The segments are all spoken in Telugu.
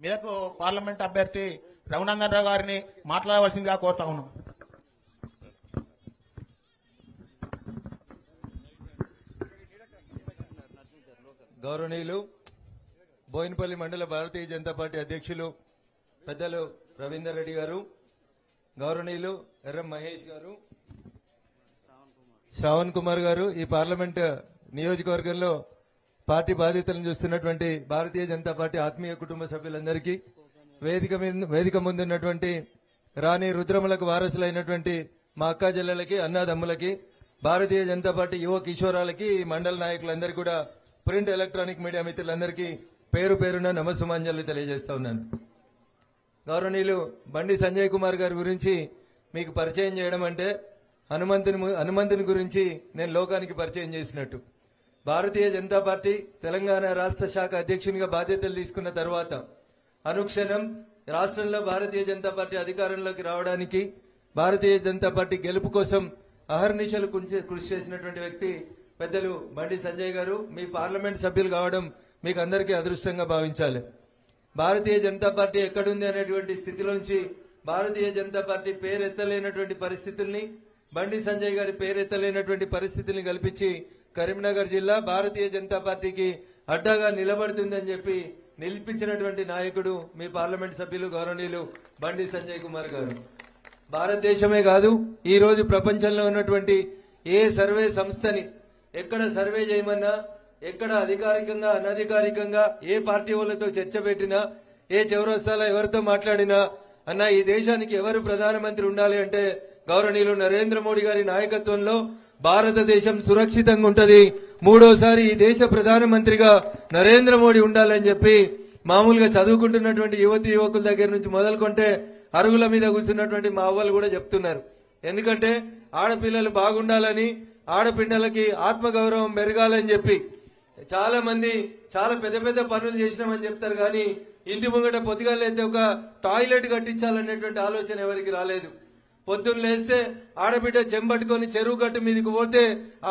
మీదకు పార్లమెంట్ అభ్యర్థి రఘునందన్ రావు గారిని మాట్లాడవలసిందిగా కోరుతా ఉన్నాం. గౌరవనీయులు బోయినపల్లి మండల భారతీయ జనతా పార్టీ అధ్యక్షులు పెద్దలు రవీందర్ రెడ్డి గారు, గౌరవనీయులు ఎర్రం మహేష్ గారు, శ్రావణ్ కుమార్ గారు, ఈ పార్లమెంట్ నియోజకవర్గంలో పార్టీ బాధ్యతలను చూస్తున్నటువంటి భారతీయ జనతా పార్టీ ఆత్మీయ కుటుంబ సభ్యులందరికీ, వేదిక ముందున్నటువంటి రాణి రుద్రములకు వారసులైనటువంటి మా అక్క చెల్లెలకి, అన్నాదమ్ములకి, భారతీయ జనతా పార్టీ యువ కిషోరాలకి, మండల నాయకులందరికీ కూడా, ప్రింట్ ఎలక్ట్రానిక్ మీడియా మిత్రులందరికీ పేరు పేరున నమస్సుమాంజలి తెలియజేస్తా ఉన్నాను. గౌరవనీయులు బండి సంజయ్ కుమార్ గారి గురించి మీకు పరిచయం చేయడం అంటే హనుమంతుని గురించి నేను లోకానికి పరిచయం చేసినట్టు. భారతీయ జనతా పార్టీ తెలంగాణ రాష్ట్ర శాఖ అధ్యక్షునిగా బాధ్యతలు తీసుకున్న తర్వాత అనుక్షణం రాష్ట్రంలో భారతీయ జనతా పార్టీ అధికారంలోకి రావడానికి, భారతీయ జనతా పార్టీ గెలుపు కోసం అహర్నిశలు కృషి చేసినటువంటి వ్యక్తి పెద్దలు బండి సంజయ్ గారు. మీ పార్లమెంట్ సభ్యులు కావడం మీకు అందరికీ అదృష్టంగా భావించాలి. భారతీయ జనతా పార్టీ ఎక్కడుంది అనేటువంటి స్థితిలోంచి భారతీయ జనతా పార్టీ పేరెత్తలేనటువంటి పరిస్థితుల్ని, బండి సంజయ్ గారి పేరెత్తలేనటువంటి పరిస్థితుల్ని కల్పించి కరీంనగర్ జిల్లా భారతీయ జనతా పార్టీకి అడ్డాగా నిలబడుతుందని చెప్పి నిలిపించినటువంటి నాయకుడు మీ పార్లమెంట్ సభ్యులు గౌరవనీయులు బండి సంజయ్ కుమార్ గారు. భారతదేశమే కాదు, ఈ రోజు ప్రపంచంలో ఉన్నటువంటి ఏ సర్వే సంస్థని ఎక్కడ సర్వే చేయమన్నా, ఎక్కడ అధికారికంగా అనధికారికంగా ఏ పార్టీ వాళ్ళతో చర్చ పెట్టినా, ఏ చౌరస్తాలో ఎవరితో మాట్లాడినా, అన్న ఈ దేశానికి ఎవరు ప్రధానమంత్రి ఉండాలి అంటే గౌరవనీయులు నరేంద్ర మోడీ గారి నాయకత్వంలో భారతదేశం సురక్షితంగా ఉంటది, మూడోసారి ఈ దేశ ప్రధానమంత్రిగా నరేంద్ర మోడీ ఉండాలని చెప్పి మామూలుగా చదువుకుంటున్నటువంటి యువతి యువకుల దగ్గర నుంచి మొదలుకొంటే అరుగుల మీద కూర్చున్నటువంటి మా అవ్వలు కూడా చెప్తున్నారు. ఎందుకంటే ఆడపిల్లలు బాగుండాలని, ఆడపిల్లలకి ఆత్మగౌరవం పెరగాలని చెప్పి చాలా మంది చాలా పెద్ద పెద్ద పనులు చేసినామని చెప్తారు, కానీ ఇంటి ముంగట పొద్దుగాలైతే ఒక టాయిలెట్ కట్టించాలనేటువంటి ఆలోచన ఎవరికి రాలేదు. పొద్దున్న లేస్తే ఆడబిడ్డ చెంబట్టుకొని చెరువు గట్టు మీదకి పోతే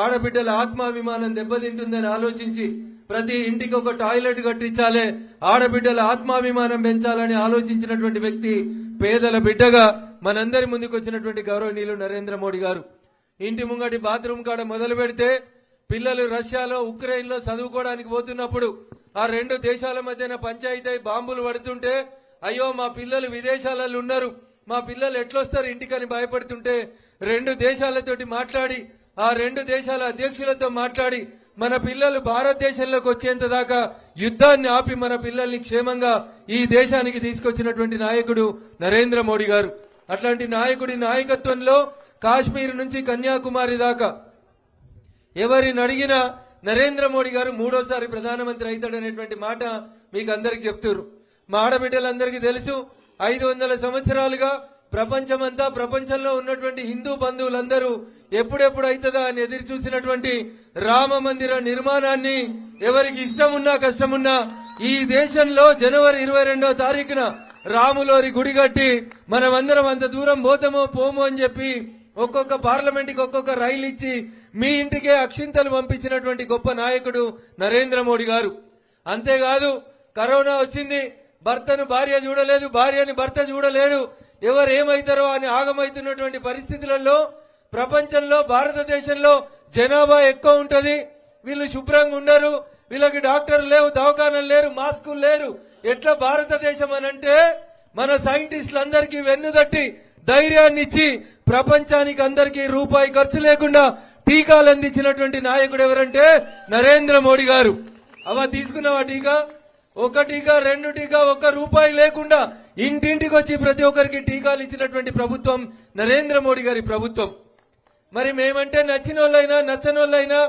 ఆడబిడ్డల ఆత్మాభిమానం దెబ్బతింటుందని ఆలోచించి ప్రతి ఇంటికి ఒక టాయిలెట్ కట్టించాలి, ఆడబిడ్డల ఆత్మాభిమానం పెంచాలని ఆలోచించినటువంటి వ్యక్తి, పేదల బిడ్డగా మనందరి ముందుకు వచ్చినటువంటి గౌరవనీయులు నరేంద్ర మోడీ గారు. ఇంటి ముంగటి బాత్రూమ్ కాడ మొదలు పెడితే పిల్లలు రష్యాలో ఉక్రెయిన్ లో చదువుకోవడానికి పోతున్నప్పుడు ఆ రెండు దేశాల మధ్యన పంచాయతీ బాంబులు పడుతుంటే అయ్యో మా పిల్లలు విదేశాలలో ఉన్నారు, మా పిల్లలు ఎట్లొస్తారు ఇంటికని భయపడుతుంటే రెండు దేశాలతోటి మాట్లాడి, ఆ రెండు దేశాల అధ్యక్షులతో మాట్లాడి మన పిల్లలు భారతదేశంలోకి వచ్చేంత దాకా యుద్ధాన్ని ఆపి మన పిల్లల్ని క్షేమంగా ఈ దేశానికి తీసుకొచ్చినటువంటి నాయకుడు నరేంద్ర మోడీ గారు. అట్లాంటి నాయకుడి నాయకత్వంలో కాశ్మీర్ నుంచి కన్యాకుమారి దాకా ఎవరిని అడిగినా నరేంద్ర మోడీ గారు మూడోసారి ప్రధానమంత్రి అవుతాడనేటువంటి మాట మీకు అందరికి చెప్తారు. మా ఆడబిడ్డలందరికీ తెలుసు, 500 సంవత్సరాలుగా ప్రపంచంలో ఉన్నటువంటి హిందూ బంధువులందరూ ఎప్పుడెప్పుడు అవుతుందా అని ఎదురు చూసినటువంటి రామ మందిర నిర్మాణాన్ని ఎవరికి ఇష్టమున్నా కష్టమున్నా ఈ దేశంలో జనవరి 22వ తారీఖున రాములోరి గుడి కట్టి మనమందరం అంత దూరం పోము అని చెప్పి ఒక్కొక్క పార్లమెంట్ కి ఒక్కొక్క రైలు ఇచ్చి మీ ఇంటికే అక్షింతలు పంపించినటువంటి గొప్ప నాయకుడు నరేంద్ర మోడీ గారు. అంతేకాదు, కరోనా వచ్చింది, భర్తను భార్య చూడలేదు, భార్యని భర్త చూడలేడు, ఎవరు ఏమైతారో అని ఆగమైతున్నటువంటి పరిస్థితులలో ప్రపంచంలో భారతదేశంలో జనాభా ఎక్కువ ఉంటది, వీళ్ళు శుభ్రంగా ఉండరు, వీళ్ళకి డాక్టర్లు లేవు, దవాఖానాలు లేరు, మాస్కులు లేరు, ఎట్లా భారతదేశం అనంటే మన సైంటిస్టులందరికీ వెన్నుదట్టి ధైర్యాన్ని ఇచ్చి ప్రపంచానికి అందరికీ రూపాయి ఖర్చు లేకుండా టీకాలు అందించినటువంటి నాయకుడు ఎవరంటే నరేంద్ర మోడీ గారు. తీసుకున్నావా టీకా? ఒక టీకా, రెండు టీకా, ఒక్క రూపాయి లేకుండా ఇంటింటికి వచ్చి ప్రతి ఒక్కరికి టీకాలు ఇచ్చినటువంటి ప్రభుత్వం నరేంద్ర మోడీ గారి ప్రభుత్వం. మరి మేమంటే నచ్చిన వాళ్ళైనా నచ్చని వాళ్ళైనా,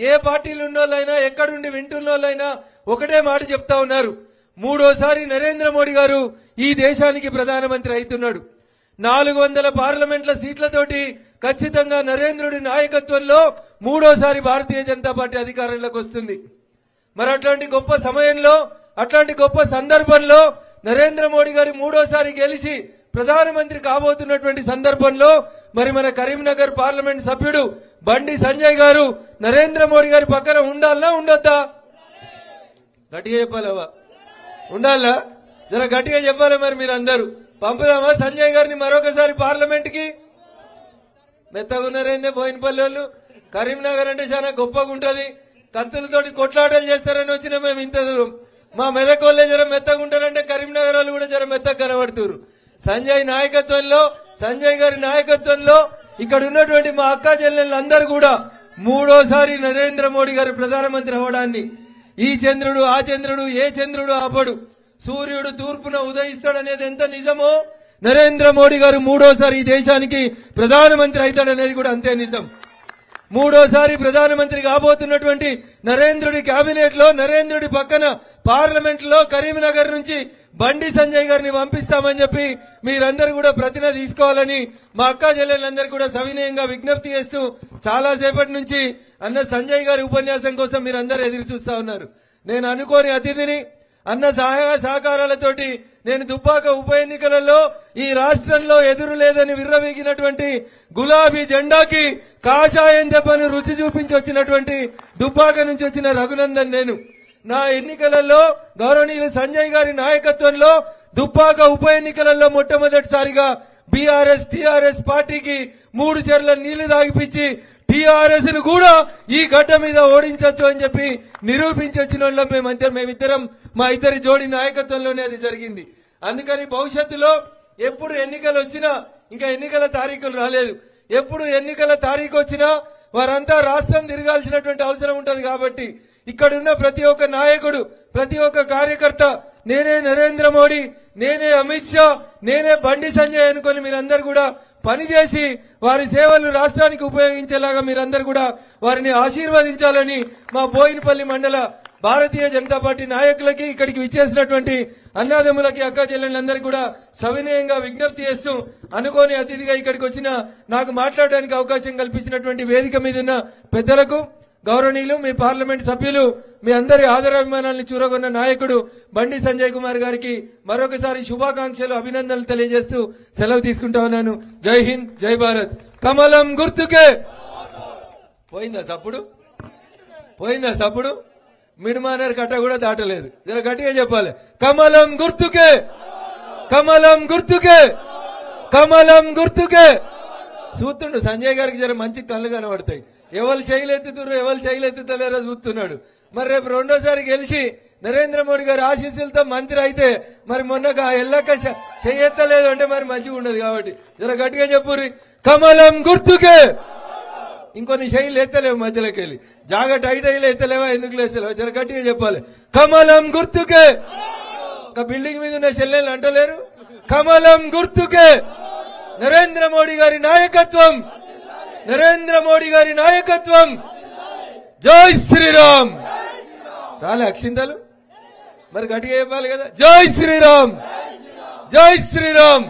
ఏ పార్టీలు ఉన్నోళ్ళైనా, ఎక్కడుండి వింటున్నోళ్ళైనా ఒకటే మాట చెప్తా ఉన్నారు, మూడోసారి నరేంద్ర మోడీ గారు ఈ దేశానికి ప్రధానమంత్రి అవుతున్నాడు. 400 పార్లమెంట్ల సీట్లతోటి ఖచ్చితంగా నరేంద్రుడి నాయకత్వంలో మూడోసారి భారతీయ జనతా పార్టీ అధికారంలోకి వస్తుంది. మరి అట్లాంటి గొప్ప సమయంలో, అట్లాంటి గొప్ప సందర్భంలో నరేంద్ర మోడీ గారు మూడోసారి గెలిచి ప్రధానమంత్రి కాబోతున్నటువంటి సందర్భంలో మరి మన కరీంనగర్ పార్లమెంట్ సభ్యుడు బండి సంజయ్ గారు నరేంద్ర మోడీ గారి పక్కన ఉండాలనా ఉండొద్దా? గట్టిగా చెప్పాలవా? ఉండాలా? జర గట్టిగా చెప్పాలి మరి మీరందరూ. పంపుదామా సంజయ్ గారిని మరొకసారి పార్లమెంట్ కి? మెత్తగా ఉన్నారైందే బోయినపల్లి వాళ్ళు. కరీంనగర్ అంటే చాలా గొప్పగా ఉంటది, కత్తులతోటి కొట్లాటలు చేస్తారని వచ్చిన మేము ఇంత దూరం. మా మెదక్ వాళ్ళే జర మెత్తగా ఉంటారంటే కరీంనగర్ వాళ్ళు కూడా జర మెత్తగా కనబడుతున్నారు. సంజయ్ గారి నాయకత్వంలో ఇక్కడ ఉన్నటువంటి మా అక్కా చెల్లెళ్ళందరూ కూడా మూడోసారి నరేంద్ర మోడీ గారు ప్రధానమంత్రి అవడాన్ని, ఈ చంద్రుడు ఆ చంద్రుడు ఏ చంద్రుడు ఆపడు, సూర్యుడు తూర్పున ఉదయిస్తాడనేది ఎంత నిజమో నరేంద్ర మోడీ గారు మూడోసారి ఈ దేశానికి ప్రధానమంత్రి అవుతాడనేది కూడా అంతే నిజం. మూడోసారి ప్రధానమంత్రి కాబోతున్నటువంటి నరేంద్రుడి కేబినెట్ లో, నరేంద్రుడి పక్కన పార్లమెంట్ లో కరీంనగర్ నుంచి బండి సంజయ్ గారిని పంపిస్తామని చెప్పి మీరందరూ కూడా ప్రతిజ్ఞ తీసుకోవాలని మా అక్కా చెల్లెళ్ళందరూ కూడా సవినయంగా విజ్ఞప్తి చేస్తూ, చాలా సేపటి నుంచి అన్న సంజయ్ గారి ఉపన్యాసం కోసం మీరందరూ ఎదురు చూస్తా ఉన్నారు. నేను అనుకోని అతిథిని, అన్న సహాయ సహకారాలతోటి నేను దుబ్బాక ఉప ఎన్నికలలో ఈ రాష్ట్రంలో ఎదురు లేదని విర్రవీగినటువంటి గులాబీ జెండాకి కాషాయం దెబ్బను రుచి చూపించి వచ్చినటువంటి దుబ్బాక నుంచి వచ్చిన రఘునందన్ నేను. నా ఎన్నికలలో గౌరవనీయులు సంజయ్ గారి నాయకత్వంలో దుబ్బాక ఉప ఎన్నికలలో మొట్టమొదటిసారిగా బీఆర్ఎస్ టీఆర్ఎస్ పార్టీకి 3 చెర్ల నీళ్లు తాగిపించి టీఆర్ఎస్ ను కూడా ఈ గడ్డ మీద ఓడించొచ్చు అని చెప్పి నిరూపించి వచ్చిన వాళ్ళం మేమిద్దరం. మా ఇద్దరి జోడి నాయకత్వంలోనే అది జరిగింది. అందుకని భవిష్యత్తులో ఎప్పుడు ఎన్నికలు వచ్చినా, ఇంకా ఎన్నికల తారీఖులు రాలేదు, ఎప్పుడు ఎన్నికల తారీఖు వచ్చినా వారంతా రాష్ట్రం తిరగాల్సినటువంటి అవసరం ఉంటది. కాబట్టి ఇక్కడున్న ప్రతి ఒక్క నాయకుడు, ప్రతి ఒక్క కార్యకర్త, నేనే నరేంద్ర మోడీ, నేనే అమిత్ షా, నేనే బండి సంజయ్ అనుకుని మీరందరూ కూడా పనిచేసి వారి సేవలు రాష్ట్రానికి ఉపయోగించేలాగా మీరందరూ కూడా వారిని ఆశీర్వదించాలని మా బోయినపల్లి మండల భారతీయ జనతా పార్టీ నాయకులకి, ఇక్కడికి విచ్చేసినటువంటి అన్నాదమ్ములకి, అక్కా చెల్లెళ్ళందరికీ కూడా సవినయంగా విజ్ఞప్తి చేస్తూ, అనుకోని అతిథిగా ఇక్కడికి వచ్చిన నాకు మాట్లాడడానికి అవకాశం కల్పించినటువంటి వేదిక మీద ఉన్న పెద్దలకు, గౌరవనీయులు మీ పార్లమెంట్ సభ్యులు, మీ అందరి ఆదరాభిమానాలను చూరగొన్న నాయకుడు బండి సంజయ్ కుమార్ గారికి మరొకసారి శుభాకాంక్షలు, అభినందనలు తెలియజేస్తూ సెలవు తీసుకుంటా ఉన్నాను. జై హింద్, జై భారత్. కమలం గుర్తుకే. పోయిందా సప్పుడు? మిడ్మానర్ కట్ట కూడా దాటలేదు. జర గట్టిగా చెప్పాలి. కమలం గుర్తుకే, కమలం గుర్తుకే, కమలం గుర్తుకే. చూస్తుండు సంజయ్ గారికి జర మంచి కళ్ళు కనబడతాయి. ఎవరు శైలెత్తుతున్నారు, ఎవరు శైలెత్తుతలేరో చూస్తున్నాడు. మరి రేపు రెండోసారి గెలిచి నరేంద్ర మోడీ గారి ఆశీస్సులతో మంత్రి అయితే మరి మొన్న ఎల్లక చెయ్యెత్తలేదు అంటే మరి మంచిగా ఉండదు. కాబట్టి జర గట్టిగా చెప్పుర్రి. కమలం గుర్తుకే. ఇంకొన్ని శైలు ఎత్తలేవు, మధ్యలోకి వెళ్ళి జాగా టైట్ అయ్యి ఎత్తలేవా, ఎందుకు లేస్తలేవా, జర గట్టిగా చెప్పాలి. కమలం గుర్తుకే. ఇంకా బిల్డింగ్ మీద ఉన్న చెల్లెలు అంటలేరు. కమలం గుర్తుకే. నరేంద్ర మోడీ గారి నాయకత్వం, నరేంద్ర మోడీ గారి నాయకత్వం. జై శ్రీరామ్. రాలే అక్షింతలు మరి గట్టిగా చెప్పాలి కదా. జై శ్రీరామ్, జై శ్రీరామ్.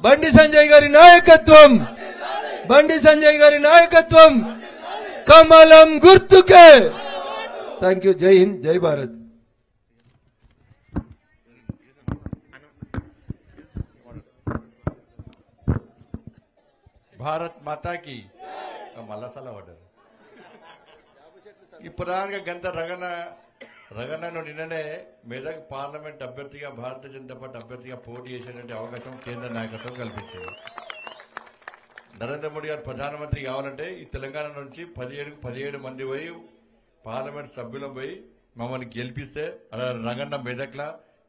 బండి సంజయ్ గారి నాయకత్వం, బండి సంజయ్ గారి నాయకత్వం. కమలం గుర్తుకే. Thank you. జై హింద్, జై భారత్. భారత్ మాతాకి మల్లసలా పడ్డారు. ఇప్పుడు గంట రగన్నను నిన్ననే మెదక్ పార్లమెంట్ అభ్యర్థిగా భారతీయ జనతా పార్టీ అభ్యర్థిగా పోటీ చేసేటువంటి అవకాశం కేంద్ర నాయకత్వం కల్పించింది. నరేంద్ర మోడీ గారు ప్రధానమంత్రి కావాలంటే ఈ తెలంగాణ నుంచి 17 మంది పోయి పార్లమెంట్ సభ్యులం పోయి మమ్మల్ని గెలిపిస్తే, రంగన్న మెదక్ల,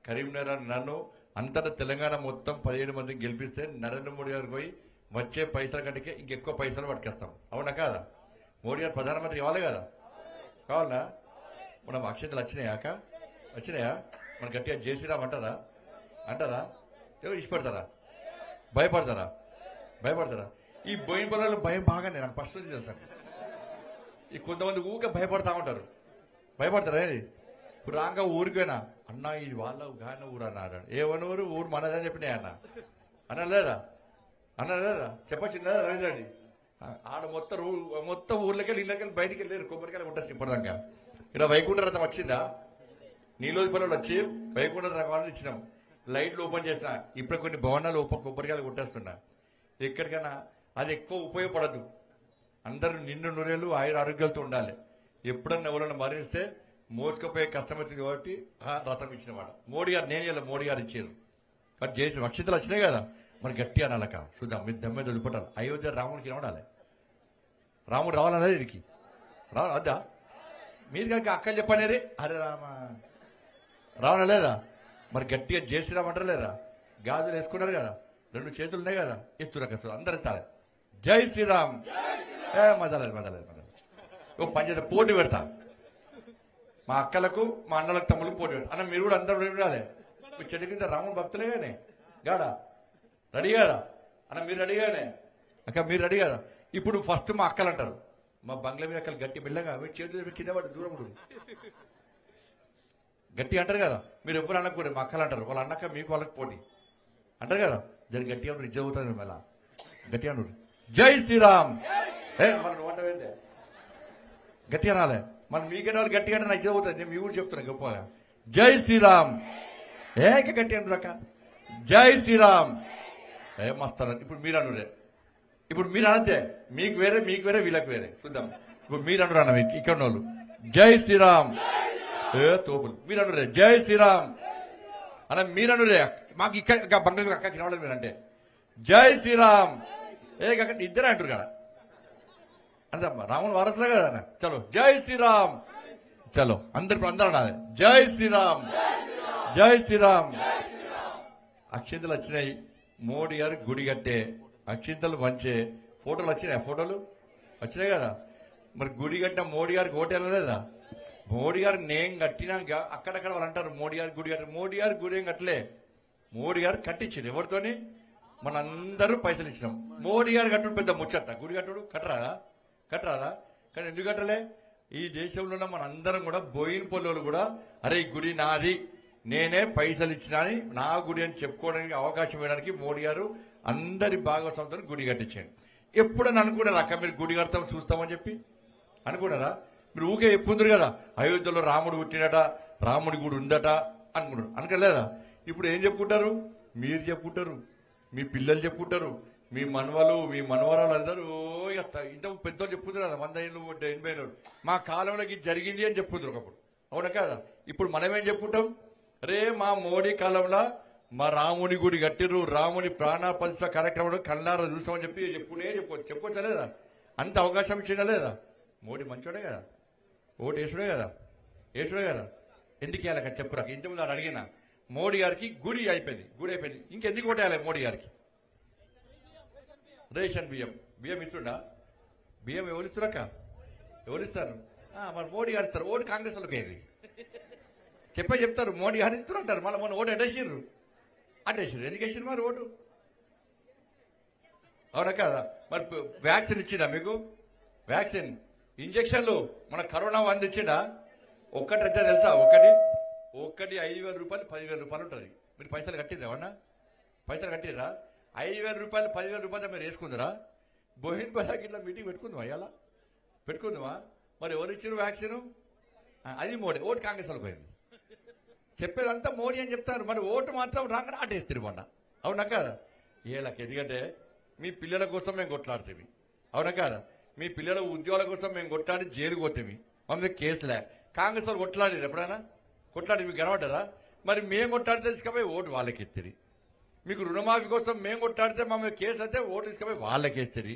కరీంనగర్, నన్ను అంతటా తెలంగాణ మొత్తం 17 మందిని గెలిపిస్తే నరేంద్ర మోడీ గారికి పోయి వచ్చే పైసల కంటే ఇంకెక్కువ పైసలు పట్టుకొస్తాం. అవునా కాదా? మోడీ గారు ప్రధానమంత్రి కావాలి కదా? కావాలనా? మనం అక్షంతలు వచ్చినాయా? మన గట్టిగా జేసీరామ్ అంటారా? ఎవరు ఇష్టపడతారా? భయపడతారా? ఈ బోయిన పొలాలు భయం బాగా నేను ఫస్ట్ నుంచి తెలుసా. ఈ కొంతమంది ఊరికే భయపడతా ఉంటారు. భయపడతారా? ఏది ఇప్పుడు రాగా ఊరికైనా అన్న ఇది వాళ్ళ గాన ఊరు అన్నాడు. ఏమన్న ఊరు మనదని చెప్పినాయి అన్నలేదా చెప్పచ్చిందా రవీంద్ర రెడ్డి? ఆడ మొత్తం ఊర్లకెళ్ళి ఇళ్ళకెళ్ళి బయటికి వెళ్ళారు. కొబ్బరికాయలు కొట్టేసి ఇప్పటిదాకా ఇక్కడ వైకుంఠ రథం వచ్చిందా? నీలోజు పనులు వచ్చి వైకుంఠ రథం ఇచ్చినాం. లైట్లు ఓపెన్ చేసిన, ఇప్పుడు కొన్ని భవనాలు కొబ్బరికాయలు కొట్టేస్తున్నా. ఎక్కడికైనా అది ఎక్కువ ఉపయోగపడదు. అందరూ నిండు నూరేళ్ళు ఆయుర ఆరోగ్యాలతో ఉండాలి. ఎప్పుడన్నా ఎవరన్నా మరణిస్తే మోసుకపోయే కష్టం వచ్చింది కాబట్టి రథం ఇచ్చినమాట. మోడీ గారు నేను ఇలా మోడీ గారు ఇచ్చారు కాబట్టి చేసిన అక్షింతలు వచ్చినాయి కదా, మరి గట్టి అనాలక చూద్దాం. మీరు దమ్మే వదిలిపెట్టాలి. అయోధ్య రాముడికి రావడాలి, రాముడు రావాలన్నది వీడికి రావాలి వద్దా? మీరు కనుక అక్కలు చెప్పనేది అరే రామ రావడం లేదా? మరి గట్టిగా చేసిరామంటారు లేదా? గాజులు వేసుకున్నారు కదా, 2 చేతులు ఉన్నాయి కదా, ఎత్తురక అందరు ఎత్తాలి. జై శ్రీరామ్. మజాలేదు మజాలేదు మజాలేదు. ఒక పంచాయతీ పోటీ పెడతా, మా అక్కలకు మా అన్నలకు తమ్ములకు పోటీ పెడతా. అన్న మీరు కూడా అందరూ విడాలి. మీ చెట్టు కింద రాముడు భక్తులే కానీ గాడా రెడీ కదా అన్న, మీరు రెడీ గానే అక్క, మీరు రెడీ కదా. ఇప్పుడు ఫస్ట్ మా అక్కలు అంటారు, మా బంగ్లా మీద అక్కలు గట్టి బిల్లగా చేతులు కింద పడి దూరం ఉంటుంది గట్టి అంటారు కదా. మీరు ఎప్పుడు అనకూడదు, మా అక్కలు అంటారు. వాళ్ళ అన్నక్క మీకు వాళ్ళకి పోటీ అంటారు కదా. జరి గట్టిగా ఇజ్జ అవుతుంది మళ్ళా గట్టిగా అన్నారు. జై శ్రీరామ్. గట్టిగా రాలే మన మీకైనా వాళ్ళు గట్టిగా అంటే నాకు ఇజ్జ అవుతుంది. నేను మీ ఊరు చెప్తున్నా గొప్పగా. జై శ్రీరామ్. ఇంకా గట్టి అంటారు అక్క. జై శ్రీరామ్. మస్తాను. ఇప్పుడు మీరు అనురే, ఇప్పుడు మీరు అనద్దే, మీకు వేరే వీళ్ళకి వేరే చూద్దాం. ఇప్పుడు మీరు అన్నారు అన్న ఇక్కడ వాళ్ళు జై శ్రీరామ్. తోపులు మీరు అనురే జై శ్రీరామ్ అన్న, మీరు అనురే. మాకు ఇక్కడ బంగారు అక్క కినవాళ్ళు మీరంటే జై శ్రీరామ్. అక్కడ ఇద్దరే అంటారు కదా అంతమ్మా, రాముడు వారసులే కదా అన్న. చలో జై శ్రీరామ్. చలో అందరు అనాలి జై శ్రీరామ్. జై శ్రీరామ్. అక్షింతలు వచ్చినాయి. మోడీ గారు గుడి కట్టే అక్షింతలు పంచే ఫోటోలు వచ్చినాయి. ఫోటోలు వచ్చినాయి కదా. మరి గుడి కట్టిన మోడీ గారికి ఓటేలా లేదా? మోడీ గారు నేను కట్టినాక అక్కడక్కడ వాళ్ళు అంటారు మోడీ గారు గుడి కట్టారు. మోడీ గారు గుడి ఏం కట్టలే, మోడీ గారు కట్టించారు. ఎవరితోని? మనందరూ పైసలు ఇచ్చినాం. మోడీ గారు కట్టుడు పెద్ద ముచ్చట. గుడి కట్టుడు కట్టరాదా? కానీ ఎందుకు కట్టలే? ఈ దేశంలో ఉన్న మనందరం కూడా బోయిన పొల్లోలు కూడా అరే ఈ గుడి నాది, నేనే పైసలు ఇచ్చినా అని నా గుడి అని చెప్పుకోవడానికి అవకాశం ఇవ్వడానికి మోడీ గారు అందరి భాగస్వామ్యంతో గుడి కట్టించాడు. ఎప్పుడని అనుకున్నారా అక్క మీరు గుడి కడతాం చూస్తామని చెప్పి అనుకున్నారా? మీరు ఊకే చెప్పుకుందరు కదా అయోధ్యలో రాముడు పుట్టినట, రాముడి గుడి ఉందట అనుకుంటారు. అనుకోలేదా? ఇప్పుడు ఏం చెప్పుకుంటారు? మీరు చెప్పుకుంటారు, మీ పిల్లలు చెప్పుకుంటారు, మీ మనవలు మీ మనవరాలు అందరూ ఇంత పెద్దోళ్ళు చెప్పుకుంటారు కదా 100 ఏళ్ళు 80 ఏళ్ళు మా కాలంలోకి జరిగింది అని చెప్పుకుంటారు ఒకప్పుడు. అవునా కదా? ఇప్పుడు మనమేం చెప్పుకుంటాం? రే మా మోడీ కాలంలో మా రాముని గుడి కట్టిర్రు, రాముని ప్రాణ ప్రతిష్ఠ కార్యక్రమంలో కళ్ళారా చూస్తామని చెప్పి చెప్పుకోవచ్చా లేదా? అంత అవకాశం ఇచ్చినా లేదా? మోడీ మంచోడే కదా, ఓటు వేసుడే కదా. ఎందుకు వేయాలి చెప్పురా? ఇంతకుముందు ఆడు అడిగిన మోడీ గారికి గుడి అయిపోయింది. ఇంకెందుకు ఓటేయాలి మోడీ గారికి? రేషన్ బియ్యం ఇస్తుండా? బియ్యం ఎవరు ఇస్తురక్క? ఎవరు ఇస్తారు? మరి మోడీ గారు ఇస్తారు. ఓటు కాంగ్రెస్ వాళ్ళకి ఏంటి చెప్తారు. మోడీ గారు ఇస్తారు అంటారు. మళ్ళీ మొన్న ఓటు అడ్డేసిర్రు. ఎందుకు వేసిర్రు మరి ఓటు? అవునా కదా? మరి వ్యాక్సిన్ ఇచ్చిందా మీకు? వ్యాక్సిన్ ఇంజక్షన్లు మన కరోనా అందించిండా? ఒక్కటి అయితే తెలుసా? ఒకటి 5,000 రూపాయలు 10,000 రూపాయలు ఉంటుంది. మీరు పైసలు కట్టిర్రా? ఏమన్నా పైసలు కట్టిర్రా? 5,000 రూపాయలు 10,000 రూపాయలు మీరు వేసుకుందరా? బోహిన్ పల్లాకి ఇట్లా మీటింగ్ పెట్టుకుందామా? ఇలా పెట్టుకుందామా? మరి ఎవరు ఇచ్చారు వ్యాక్సిన్? అది మోడీ. ఓటు కాంగ్రెస్ వాళ్ళకి పోయింది. చెప్పేదంతా మోడీ అని చెప్తారు. మరి ఓటు మాత్రం రాగానే ఆటేస్తారు మొన్న. అవునా కదా? ఏళ్ళకి ఎందుకంటే మీ పిల్లల కోసం మేము కొట్లాడుతుంది. అవునా కదా? మీ పిల్లల ఉద్యోగాల కోసం మేము కొట్లాడి జైలుకు పోతేమి మమ్మల్ని కేసులే. కాంగ్రెస్ వాళ్ళు కొట్లాడారు ఎప్పుడైనా? కొట్లాడి మీకు కనబడ్డారా? మరి మేము కొట్లాడితే తీసుకపోయి ఓటు వాళ్ళకి ఎత్తిరి. మీకు రుణమాఫీ కోసం మేము కొట్లాడితే మమ్మల్ని కేసు అయితే ఓటు తీసుకపోయి వాళ్ళకి ఎత్తిరి.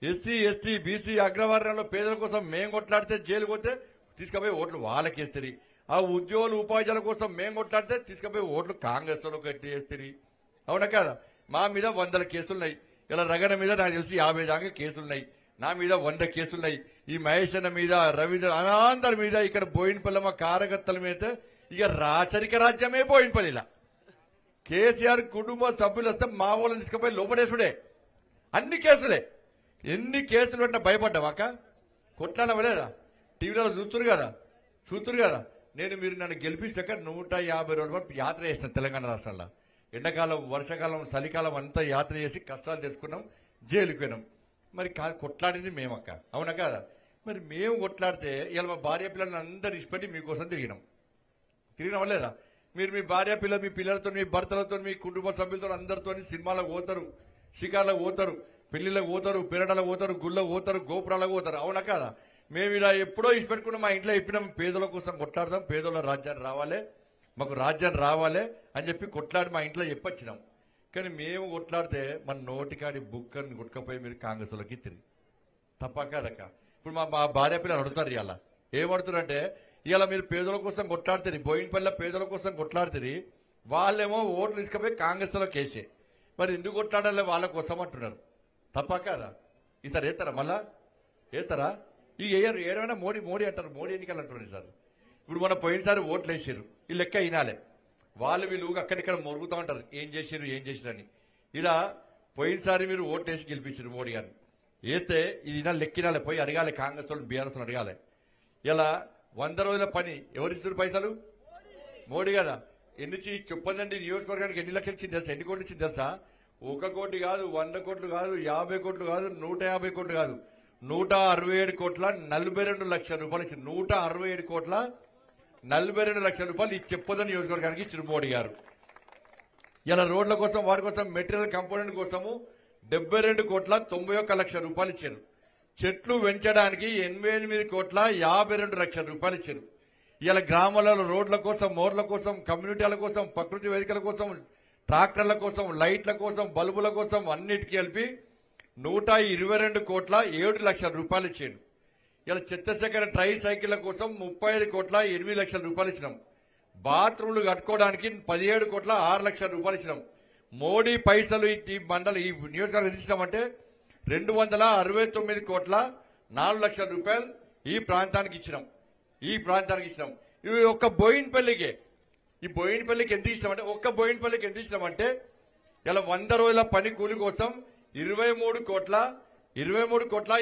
ఎస్సీ ఎస్టీ బీసీ అగ్రవర్ణంలో పేదల కోసం మేము కొట్లాడితే జైలుకు పోతే తీసుకపోయి ఓట్లు వాళ్ళకి ఎత్తిరి. ఆ ఉద్యోగులు ఉపాధ్యాయుల కోసం మేము కొట్లాడితే తీసుకపోయి ఓట్లు కాంగ్రెస్ వాళ్ళకి ఎత్తిరి. అవునా కదా? మా మీద 100 కేసులున్నాయి. ఇలా రగడ మీద నాకు తెలిసి 50 దాకా కేసులున్నాయి. నా మీద 100 కేసులున్నాయి. ఈ మహేష్ అన్న మీద, రవీంద్ర అందరి మీద, ఇక్కడ బోయినపల్లి మా కార్యకర్తల మీద ఇక రాచరిక రాజ్యమే బోయినపల్లిలా. కేసీఆర్ కుటుంబ సభ్యులు వస్తే మా వాళ్ళని తీసుకుపోయి లోపడేసుడే. అన్ని కేసులే. ఎన్ని కేసులు పెట్టినా భయపడ్డావాక కొట్లాడవలేదా? టీవీలో చూస్తురు కదా. మీరు నన్ను గెలిపిస్తాక 150 రోజుల పాటు యాత్ర చేస్తాను తెలంగాణ రాష్ట్రంలో. ఎండాకాలం, వర్షాకాలం, చలికాలం అంతా యాత్ర చేసి కష్టాలు తెచ్చుకున్నాం, జైలుకి పోయినాం. మరి కొట్లాడింది మేమక్క. అవునా కదా? మరి మేము కొట్లాడితే ఇలా మా భార్య పిల్లల్ని అందరు ఇష్టపడి మీకోసం తిరిగినాం లేదా? మీరు మీ భార్య పిల్లలు, మీ పిల్లలతో, మీ భర్తలతో, మీ కుటుంబ సభ్యులతో అందరితో సినిమాలకు పోతారు, షికార్లకు పోతారు, పెళ్లిళ్ళకు పోతారు, పెరటలకు పోతారు, గుళ్ళకు పోతారు, గోపురాలకు పోతారు. అవునా కదా? మేము ఇలా ఎప్పుడో ఇచ్చిపెట్టుకున్నాం, మా ఇంట్లో చెప్పినాం పేదల కోసం కొట్లాడదాం, పేదల రాజ్యాన్ని రావాలి, మాకు రాజ్యాన్ని రావాలి అని చెప్పి కొట్లాడి మా ఇంట్లో చెప్పొచ్చినాం. కానీ మేము కొట్లాడితే మన నోటికాడి బుక్కని గుట్టుకపోయి మీరు కాంగ్రెస్ వాళ్ళకి తిరిగి తప్ప కదక్క. ఇప్పుడు మా భార్య పిల్లలు అడుగుతారు, ఇవాళ ఏమడుతున్నారంటే ఇవాళ మీరు పేదల కోసం కొట్లాడుతుంది, బోయినపల్లి పేదల కోసం కొట్లాడుతుంది, వాళ్ళేమో ఓట్లు తీసుకుపోయి కాంగ్రెస్ లో కేసే, మరి ఎందుకు కొట్లాడాలి వాళ్ళ కోసం అంటున్నారు. తప్ప కదా? ఈసారి వేస్తారా? మళ్ళా వేస్తారా? ఈ వేయరు, ఏడైనా మోడీ మోడీ అంటారు, మోడీ ఎన్నికలు అంటున్నారు సార్. ఇప్పుడు మన పోయినసారి ఓట్లు వేసారు, ఈ లెక్క అయినాలే, వాళ్ళు వీళ్ళు అక్కడిక్కడ మొరుగుతూ ఉంటారు ఏం చేసారు ఏం చేసిరని. ఇలా పోయినసారి మీరు ఓట్లు వేసి గెలిపించారు మోడీ గారిని, వేస్తే ఇది ఇలా లెక్కినాలే, పోయి అడగాలి కాంగ్రెస్ వాళ్ళు బీఆర్ఎస్ అడగాలి. ఇలా 100 రోజుల పని ఎవరిస్తారు పైసలు? మోడీ కదా. ఎన్ని చెప్పదండి, నియోజకవర్గానికి ఎన్ని లక్షలు ఇచ్చింది తెలుసా, ఎన్ని కోట్లు ఇచ్చింది తెలుసా? 1 కోటి కాదు, 100 కోట్లు కాదు, 50 కోట్లు కాదు, 150 కోట్లు కాదు, 167 కోట్ల 42 లక్షల రూపాయలు ఇచ్చింది. 167 కోట్ల 42 లక్షల రూపాయలు ఈ చెప్పదని నియోజకవర్గానికి ఇచ్చిన మోడీ గారు. ఇలా రోడ్ల కోసం వాటి కోసం మెటీరియల్ కంపోనెంట్ కోసము 72 కోట్ల 91 లక్షల రూపాయలు ఇచ్చారు. చెట్లు పెంచడానికి 88 కోట్ల 52 లక్షల రూపాయలు ఇచ్చారు. ఇలా గ్రామాలలో రోడ్ల కోసం, మోర్ల కోసం, కమ్యూనిటీల కోసం, ప్రకృతి వేదికల కోసం, ట్రాక్టర్ల కోసం, లైట్ల కోసం, బల్బుల కోసం అన్నిటికీ కలిపి 122 కోట్ల 7 లక్షల రూపాయలు ఇచ్చారు. ఇలా చెత్త సేకరణ ట్రై సైకిళ్ల కోసం 35 కోట్ల 8 లక్షల రూపాయలు ఇచ్చినాం. బాత్రూమ్లు కట్టుకోవడానికి 17 కోట్ల 6 లక్షల రూపాయలు ఇచ్చినాం. మోడీ పైసలు ఈ మండలి ఈ నియోజకవర్గం ఇచ్చినామంటే 269 కోట్ల 4 లక్షల రూపాయలు ఈ ప్రాంతానికి ఇచ్చినాం. ఇవి ఒక్క బోయినపల్లికే. ఈ బోయినపల్లికి ఎంత ఇచ్చినామంటే, ఒక్క బోయినపల్లికి ఎంత ఇచ్చినామంటే ఇలా 100 రోజుల పని కూలి కోసం 23 కోట్ల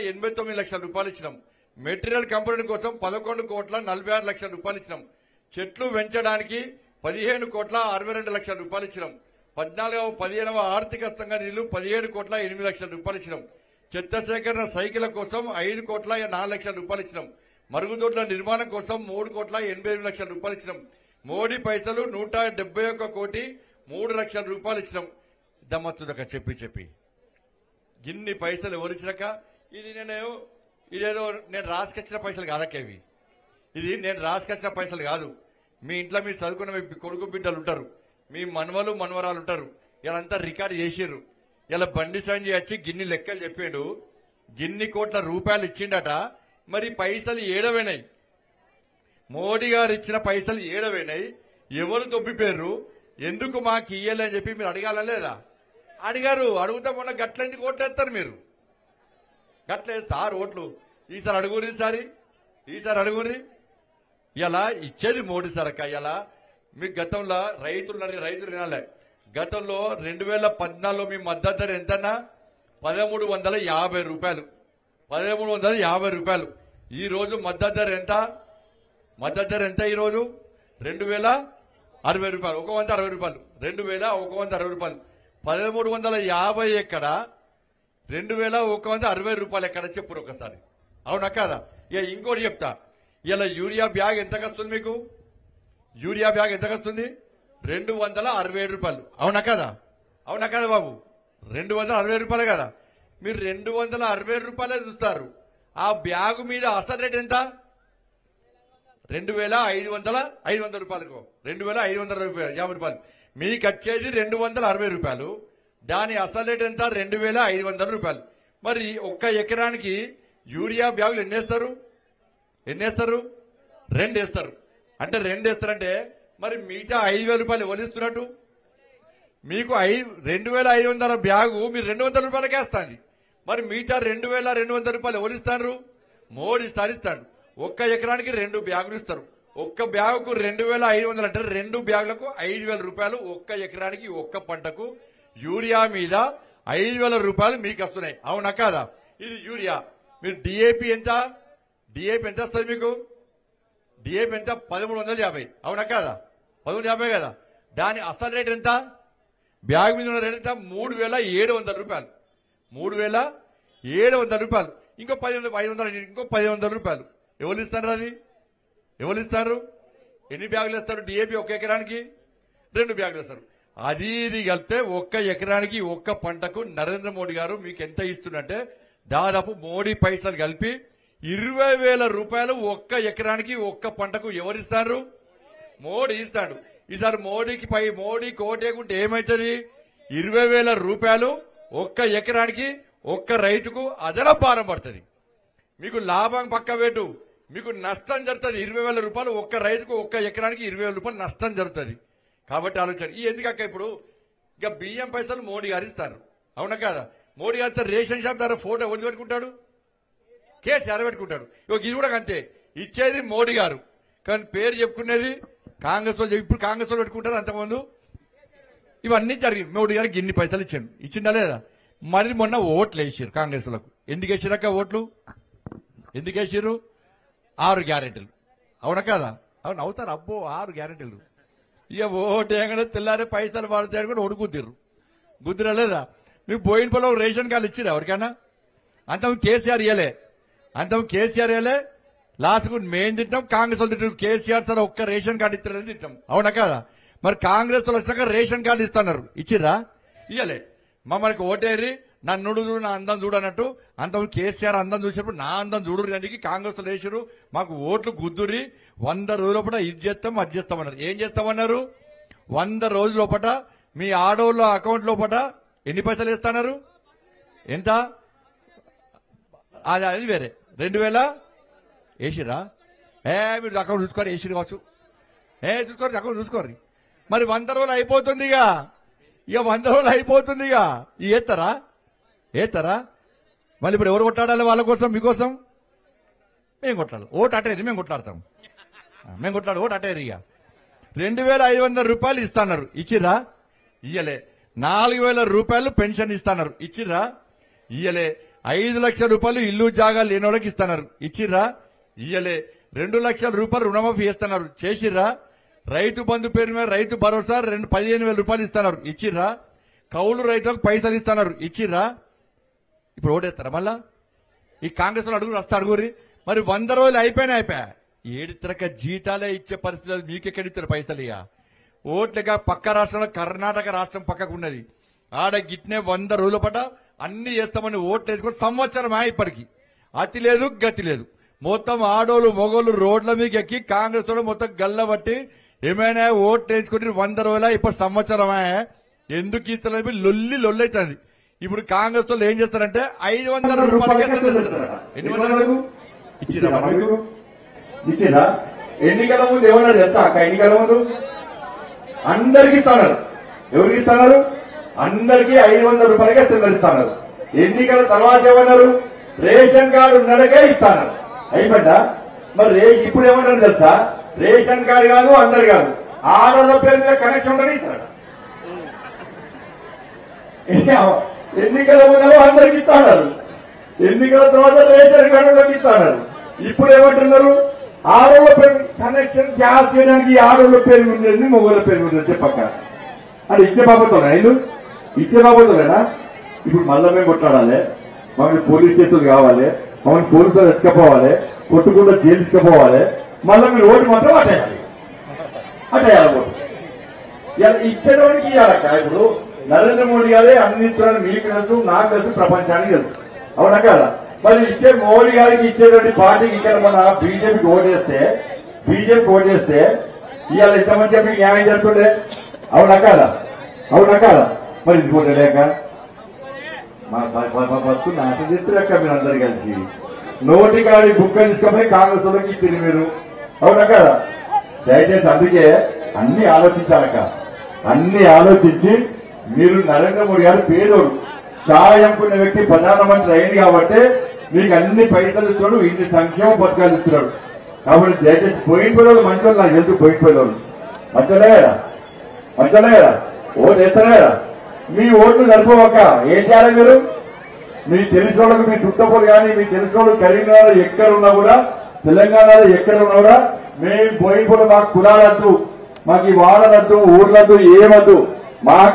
89 లక్షల రూపాయలు ఇచ్చినాం. మెటీరియల్ కంపోనెంట్ కోసం 11 కోట్ల 46 లక్షల రూపాయలు ఇచ్చినాం. చెట్లు పెంచడానికి 15 కోట్ల 62 లక్షల రూపాయలు ఇచ్చినాం. 15వ ఆర్థిక సంఘ నిధులు 17 కోట్ల 8 లక్షల రూపాయలు ఇచ్చినాం. చెత్త సేకరణ సైకిళ్ల కోసం 5 కోట్ల 4 లక్షల రూపాయలు ఇచ్చినాం. మరుగుదొడ్ల నిర్మాణం కోసం 3 కోట్ల 85 లక్షల రూపాయలు ఇచ్చినాం. మోడీ పైసలు 171 కోటి 3 లక్షల రూపాయలు ఇచ్చినాం. దమ్మత్తుదక చెప్పి ఇన్ని పైసలు ఎవరిచ్చినాక ఇదేదో నేను రాసుకొచ్చిన పైసలు కాదక్కేవి. ఇది నేను రాసుకొచ్చిన పైసలు కాదు. మీ ఇంట్లో మీరు చదువుకున్న మీ కొడుకు బిడ్డలు ఉంటారు, మీ మనవలు మనవరాలు ఉంటారు, ఇలా రికార్డు చేసిర్రు. ఇలా బండి సంజయ్ వచ్చి గిన్ని లెక్కలు చెప్పిండు, గిన్ని కోట్ల రూపాయలు ఇచ్చిండట. మరి పైసలు ఏడవైనాయి, మోడీ గారు ఇచ్చిన పైసలు ఏడవైనాయి, ఎవరు దొబ్బిపోయారు, ఎందుకు మాకు ఇయ్యాలని చెప్పి మీరు అడగాల లేదా? అడిగారు. అడుగుతా మొన్న గట్లెందుకు ఓట్లేస్తారు మీరు? గట్లేస్తారు ఓట్లు. ఈసారి అడుగురి. ఇలా ఇచ్చేది మోడీ సరక. ఇలా మీకు గతంలో రైతులు వినాలే, గతంలో 2014లో మీ మద్దతు ధర ఎంతన్నా? 1350 రూపాయలు. 1350 రూపాయలు. ఈ రోజు మద్దతు ధర ఎంత? ఈ రోజు 2060 రూపాయలు. 160 రూపాయలు. 2160 రూపాయలు. 1350 ఎక్కడ, 2160 రూపాయలు ఎక్కడ? చెప్పురు ఒకసారి. అవునా కాదా? ఇక ఇంకోటి చెప్తా. ఇలా యూరియా బ్యాగ్ ఎంతకు వస్తుంది మీకు? 267 రూపాయలు. అవునా కదా బాబు? 260 రూపాయలు కదా. మీరు 260 రూపాయలే చూస్తారు. ఆ బ్యాగు మీద అసలు రేట్ ఎంత? 2500 రూపాయలకు. 2550 రూపాయలు. మీకు వచ్చేది 260 రూపాయలు. దాని అసలు రేట్ ఎంత? 2500 రూపాయలు. మరి ఒక్క ఎకరానికి యూరియా బ్యాగులు ఎన్నేస్తారు? 2 వేస్తారు. అంటే 2 వేస్తారంటే మరి మిగతా 5000 రూపాయలు ఎవరిస్తున్నట్టు? మీకు 2500 బ్యాగు మీరు 200 రూపాయలకే వస్తుంది. మరి మిగతా 2200 రూపాయలు ఎవరిస్తారు? మోడీ సారిస్తాడు. ఒక్క ఎకరానికి 2 బ్యాగులు ఇస్తారు. ఒక్క బ్యాగుకు 2500 అంటే 2 బ్యాగులకు 5000 రూపాయలు. ఒక్క ఎకరానికి ఒక్క పంటకు యూరియా మీద 5000 రూపాయలు మీకు వస్తున్నాయి. అవునా కాదా? ఇది యూరియా. మీరు డిఏపి ఎంత వస్తుంది మీకు? డిఏపి ఎంత? 1350. అవునా కాదా? 1350 కదా. దాని అసలు రేట్ ఎంత? బ్యాగ్ మీద ఉన్న రేట్ ఎంత? 3700 రూపాయలు. 3700 రూపాయలు. ఇంకో 500 ఇంకో 1500 రూపాయలు. ఎవరు ఇస్తారు? ఎన్ని బ్యాగులు ఇస్తారు? డిఏపి ఒక్క ఎకరానికి 2 బ్యాగులు ఇస్తారు. అది ఇది కలిపితే ఒక్క ఎకరానికి ఒక్క పంటకు నరేంద్ర మోడీ గారు మీకు ఎంత ఇస్తున్నట్టే దాదాపు మోడీ పైసలు కలిపి 20,000 రూపాయలు ఒక్క ఎకరానికి ఒక్క పంటకు ఎవరిస్తారు? మోడీ ఇస్తాడు. ఈసారి మోడీకి ఓటేకుంటే ఏమైతుంది? 20,000 రూపాయలు ఒక్క ఎకరానికి ఒక్క రైతుకు అదన భారం పడుతుంది. మీకు లాభం పక్క పెట్టు, మీకు నష్టం జరుగుతుంది. 20,000 రూపాయలు ఒక్క రైతుకు ఒక్క ఎకరానికి 20,000 రూపాయలు నష్టం జరుగుతుంది. కాబట్టి ఆలోచన ఎందుకక్క ఇప్పుడు ఇక బియ్యం పైసలు మోడీ గారు ఇస్తారు, అవునా కాదా? మోడీ గారు రేషన్ షాప్ ద్వారా ఫోటో ఎవరు పెట్టుకుంటాడు? కేసీఆర్ పెట్టుకుంటాడు. ఇది కూడా అంతే, ఇచ్చేది మోడీ గారు కానీ పేరు చెప్పుకునేది కాంగ్రెస్ వాళ్ళు. ఇప్పుడు కాంగ్రెస్ వాళ్ళు పెట్టుకుంటారు, అంతకుముందు ఇవన్నీ జరిగింది. మోడీ గారికి ఇన్ని పైసలు ఇచ్చిందా లేదా? మరి మొన్న ఓట్లు వేసారు కాంగ్రెస్ వాళ్ళకు. ఎందుకు వేసారక్క ఓట్లు? ఎందుకు వేసారు? 6 గ్యారెంటీలు, అవునా కదా? అవును అవుతారు. అబ్బో 6 గ్యారెంటీలు. ఇక ఓటు ఏమైనా తెల్లారే పైసలు పడతాయని కూడా ఒడుకుద్దిరు. గుద్దిరా లేదా? మీకు పోయిన పొలం రేషన్ కార్డు ఇచ్చిరా ఎవరికైనా? అంతకు కేసీఆర్ ఇయ్యలే, లాస్ట్కు మేము తింటాం, కాంగ్రెస్ వాళ్ళు తింటాం. కేసీఆర్ సార్ ఒక్క రేషన్ కార్డు ఇస్తారని తింటాం, అవునా కదా? మరి కాంగ్రెస్ వాళ్ళు వచ్చాక రేషన్ కార్డు ఇస్తున్నారు, ఇచ్చిర్రా? ఇయ్యలే. మమ్మల్ని ఓటేరి నన్ను చూడు నా అందం చూడనట్టు అంతకు కేసీఆర్ అందం చూసినప్పుడు నా అందం చూడు దానికి కాంగ్రెస్ వాళ్ళు వేసారు. మాకు ఓట్లు గుద్దురి 100 రోజుల లోపల ఇది చేస్తాం అది చేస్తామన్నారు. ఏం చేస్తామన్నారు? 100 రోజుల లోపల మీ ఆడోళ్ళ అకౌంట్ లోపల ఎన్ని పైసలు ఇస్తున్నారు? ఎంత? అది వేరే 2,000 వేసిరా? మీరు అకౌంట్ చూసుకోరు, వేసిరు కావచ్చు. చూసుకోరు, అకౌంట్ చూసుకోరు. మరి 100 రోజులు అయిపోతుంది. ఇక 100 రోజులు అయిపోతుంది. ఏస్తారా? మళ్ళీ ఇప్పుడు ఎవరు కొట్లాడాలి? వాళ్ళ కోసం, మీకోసం మేము కొట్లాడాలి. ఓటు అటేరి మేము కొట్లాడతాం, ఓటు అటేరి. ఇక 2,500 రూపాయలు ఇస్తున్నారు, ఇచ్చిర్రా? ఇయ్యలే. 4,000 రూపాయలు పెన్షన్ ఇస్తున్నారు, ఇచ్చిర్రా? ఇయ్యలే. 5 లక్షల రూపాయలు ఇల్లు జాగాలు లేనోళ్ళకి ఇస్తున్నారు, ఇచ్చిర్రా? ఇయ్యలే. 2 లక్షల రూపాయలు రుణమాఫీ చేస్తున్నారు, చేసిర్రా? రైతు బంధు పేరు మీద రైతు భరోసా 15,000 రూపాయలు ఇస్తున్నారు, ఇచ్చిర్రా? కౌలు రైతులకు పైసలు ఇస్తున్నారు, ఇచ్చిర్రా? ఇప్పుడు ఓటేస్తారా మళ్ళా? ఈ కాంగ్రెస్ వాళ్ళు అడుగురి. మరి 100 రోజులు అయిపోయా 7 తరక జీతాలే ఇచ్చే పరిస్థితులు మీకెక్కడిస్తారు పైసలు? ఇక ఓట్లుగా పక్క రాష్ట్రంలో కర్ణాటక రాష్ట్రం పక్కకు ఉన్నది. ఆడ గిట్నే 100 రోజుల పాట అన్ని చేస్తామని ఓట్లు వేసుకొని సంవత్సరమే ఇప్పటికి అతి లేదు గతి లేదు. మొత్తం ఆడోళ్ళు మొగోళ్ళు రోడ్ల మీకు ఎక్కి కాంగ్రెస్ వాళ్ళు మొత్తం గల్లబట్టి ఏమైనా ఓట్లు వేసుకుని 100 రోజుల ఇప్పుడు సంవత్సరమే ఎందుకు ఇస్తారు? లొల్లి అవుతుంది. ఇప్పుడు కాంగ్రెస్ వాళ్ళు ఏం చేస్తారంటే 500 రూపాయలకి ఇచ్చిరా? ఎన్నికల ముందు ఏమన్నా చేస్తా అక్క? ఎన్నికల ముందు అందరికి ఇస్తున్నారు. ఎవరికి ఇస్తున్నారు? అందరికీ 500 రూపాయలకే చెల్లిస్తున్నారు. ఎన్నికల తర్వాత ఏమన్నారు? రేషన్ కార్డు ఉన్నడకే ఇస్తున్నారు. అయిపోయిందా? మరి ఇప్పుడు ఏమన్నారు తెలుసా? రేషన్ కార్డు కాదు, అందరు కాదు, ఆడోళ్ళ పేరు మీద కనెక్షన్ ఉండని ఇస్తారు. ఎన్నికల ముందు అందరికి ఇస్తున్నారు, ఎన్నికల తర్వాత రేషన్ కార్డులోకి ఇస్తున్నారు. ఇప్పుడు ఏమంటున్నారు? ఆడోళ్ళ పేరు కనెక్షన్ గ్యాస్ చేయడానికి ఆడోళ్ళ పేరు ఉండేది, మొగోళ్ళ పేరు ఉండేది చెప్పక్క. అంటే ఇచ్చే బాబుతోనా? ఇల్లు ఇచ్చే బాబుతోనేనా? ఇప్పుడు మళ్ళా మేము కొట్లాడాలి, మమ్మల్ని పోలీస్ కేసులు కావాలి, మమ్మల్ని పోలీసులు ఎత్తుకపోవాలి, కొట్టుకుండా జైలు తీసుకుపోవాలి, మళ్ళీ మీరు ఓటు మాత్రం అటేయాలి. ఓటు ఇలా ఇచ్చేటోడికి ఇవ్వాలక్క. ఇప్పుడు నరేంద్ర మోడీ గారే అన్ని ఇస్తున్నారని మీకు తెలుసు, నాకు తెలుసు, ప్రపంచానికి తెలుసు, అవునా కదా? మరి ఇచ్చే మోడీ గారికి ఇచ్చేటువంటి పార్టీకి ఇక్కడ మన బీజేపీకి ఓటేస్తే ఇవాళ ఇంతమంది చెప్పి న్యాయం జరుగుతుండే, అవునా కాదా? మరి ఇది కూడా లేక మా బస్సు నాశనం చేస్తారక్క. మీరు అందరు కలిసి నోటి కాడి బుక్క తీసుకపోయి కాంగ్రెస్ వాళ్ళకి ఇచ్చింది మీరు, అవునా కదా? దయచేసి అందుకే అన్ని ఆలోచించాలక్క. అన్ని ఆలోచించి మీరు నరేంద్ర మోడీ గారు పేదోడు, చాలా అనుకున్న వ్యక్తి ప్రధానమంత్రి అయింది కాబట్టి మీకు అన్ని పైసలు ఇస్తున్నాడు, ఇన్ని సంక్షేమ పథకాలు ఇస్తున్నాడు. కాబట్టి దయచేసి పోయిపోయేవాళ్ళు మంచి వాళ్ళు, నాకు తెలుసు పోయిపోయేవాళ్ళు మంచోలే కదా, ఓటు వేస్తారా కదా? మీ ఓట్లు సరిపోవక్క. ఏం చేయాలి మీరు? మీ తెలిసిన వాళ్ళకు, మీ చుట్టపోలు కానీ మీ తెలిసిన వాళ్ళు కరీంనగర్ ఎక్కడున్నా కూడా, తెలంగాణలో ఎక్కడ ఉన్నా కూడా, మేము పోయిపోయి మాకు కులాలద్దు, మాకు ఈ వాడలద్దు, ఊర్లద్దు, ఏమద్దు,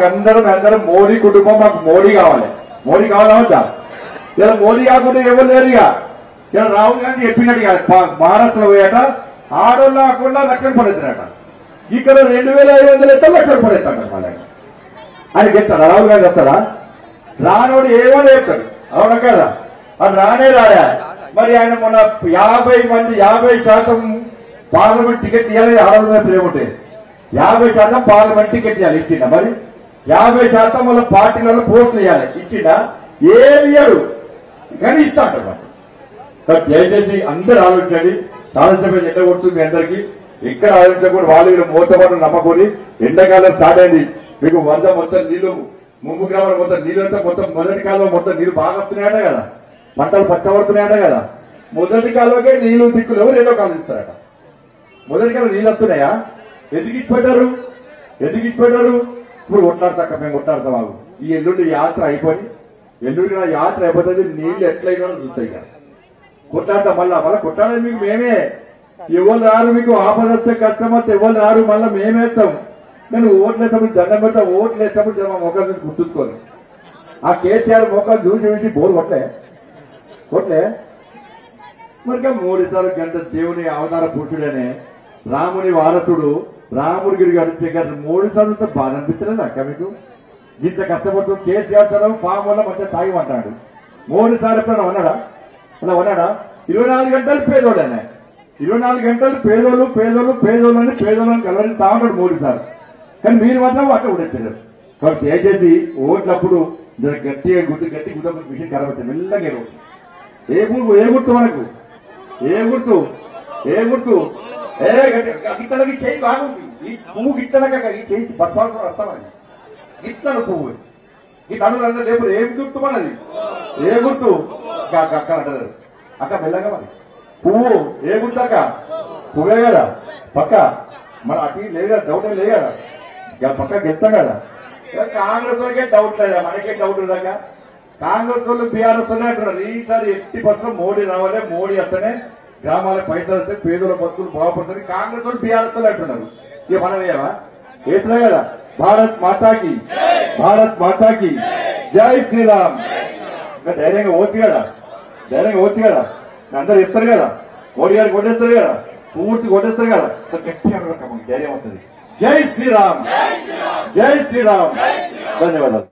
అందరం మోడీ కుటుంబం, మాకు మోడీ కావాలవద్దా? ఇలా మోడీ కాకుండా ఎవరు లేరు. ఇలా రాహుల్ గాంధీ చెప్పినట్టు మహారాష్ట్రలో పోయాట ఆడోళ్ళ కాకుండా లక్షలు పడేస్తారట, ఇక్కడ 2,500 ఎత్తా లక్షలు పడేస్తాడు. మళ్ళీ ఆయన చెప్తాడా? రాహుల్ గాంధీ చెప్తాడా? రానోడు ఏమో చెప్తాడు, అవునా కదా? అది రానే రాడా? మరి ఆయన మొన్న 50% పార్లమెంట్ టికెట్ ఇవ్వాలి. 600 ప్రేమ ఉంటాయి. 50% పార్లమెంట్ టికెట్ ఇవ్వాలి. ఇచ్చిందా? మరి 50% వాళ్ళ పార్టీలలో పోస్టులు ఇవ్వాలి. ఇచ్చిందా? ఏమి ఇయ్యడు, కానీ ఇస్తా అంటారు. దయచేసి అందరూ ఆలోచించండి. శాసనసభ ఎండ కొడుతుంది మీ అందరికీ. ఎక్కడ ఆలోచించకూడదు. వాళ్ళు మోసపాటు నమ్మకూడదు. ఎండాకాలం స్టార్ట్ అయింది. మీకు వరద మొత్తం నీళ్లు, ముంపు గ్రామాలు మొత్తం నీళ్ళు అంతా మొత్తం మొదటి కాలం మొత్తం నీళ్లు బాగా వస్తున్నాయట కదా, పంటలు పచ్చబడుతున్నాయట కదా. మొదటి కాలంకే నీళ్లు దిక్కులు రెండో కాలం ఇస్తారట. మొదటి కాలం నీళ్ళు వస్తున్నాయా? ఎందుకు ఇచ్చిపెట్టారు? ఇప్పుడు కొట్లాడతాక మేము కొట్లాడతాం. మాకు ఈ ఎల్లుండి యాత్ర అయిపోయి, ఎల్లుండి నా యాత్ర అయిపోతుంది. నీళ్లు ఎట్లయినా చూస్తాయి కదా, కొట్లాడతాం. మళ్ళా కొట్లాడేది మీకు మేమే. ఎవరు రారు, మీకు ఆపద వస్తే కష్టం వస్తే ఎవరు రారు, మళ్ళీ మేమేస్తాం. నేను ఓట్లు వేసినప్పుడు దండం పెడతా. ఓట్లు వేసినప్పుడు మా మొక్కలు చూసి గుర్తుంచుకోను. ఆ కేసీఆర్ మొక్కలు చూసి బోరు కొట్లే మరి 3 సార్లు గంట దేవుని అవతార పురుషుడనే రాముని వారసుడు రాముడిగిరి గారు 3 సార్లు బాధ అనిపిస్తలేదు అక్క మీకు? ఇంత కష్టపడుతుంది కేసీఆర్ సార్ ఫామ్ వల్ల మంచిగా తాగిమంటాడు. 3 సార్లు ఎప్పుడైనా ఉన్నాడా? 24 గంటలు పేదోడనే. 24 గంటలు పేదోళ్ళు అని కలవరిస్తా ఉన్నాడు 3 సార్లు. కానీ మీరు మాత్రం అట్లా ఉండేస్తారు. కాబట్టి దయచేసి ఓట్లప్పుడు గట్టి గుద్ద విషయం కలవచ్చారు. మెల్లగా ఏ గుర్తు మనకు? ఏ గుర్తు? గిట్టలకి చేయి బాగుంది. ఈ పువ్వు గిట్టలక చేయి పట్టాలు వస్తామని గిట్టల పువ్వు ఈ తనులందరూ రేపు ఏం గుర్తు మనది? ఏ గుర్తు? అక్క అంటారు. అక్క మెల్లగా మరి పువ్వు ఏ గుర్తు అక్క? పువ్వే కదా పక్క. మన అటు లేదు కదా, డౌట్ ఏం లేదు కదా, పక్క గెలుస్తాం కదా. కాంగ్రెస్ వాళ్ళకే డౌట్ లేదా? మనకే డౌట్ ఉందాక. కాంగ్రెస్ వాళ్ళు బీఆర్ఎస్ వాళ్ళే అంటున్నారు ఈసారి 80% మోడీ రావాలి, మోడీ వస్తేనే గ్రామాలకు పైసలు వస్తే పేదల బతుకులు బాగుపడుతుంది. కాంగ్రెస్ వాళ్ళు బీఆర్ఎస్ వాళ్ళు అంటున్నారు. ఇక మనం ఏమా వేసినా కదా. భారత్ మాతాకి జై శ్రీరామ్. ఇంకా ధైర్యంగా ఓచ్చు కదా, అందరూ చెప్తారు కదా, మోడీ గారికి కొట్టేస్తారు కదా, పూర్తి కొట్టేస్తారు కదా. గట్టిగా ధైర్యం వస్తుంది. జై శ్రీరామ్. ధన్యవాదాలు.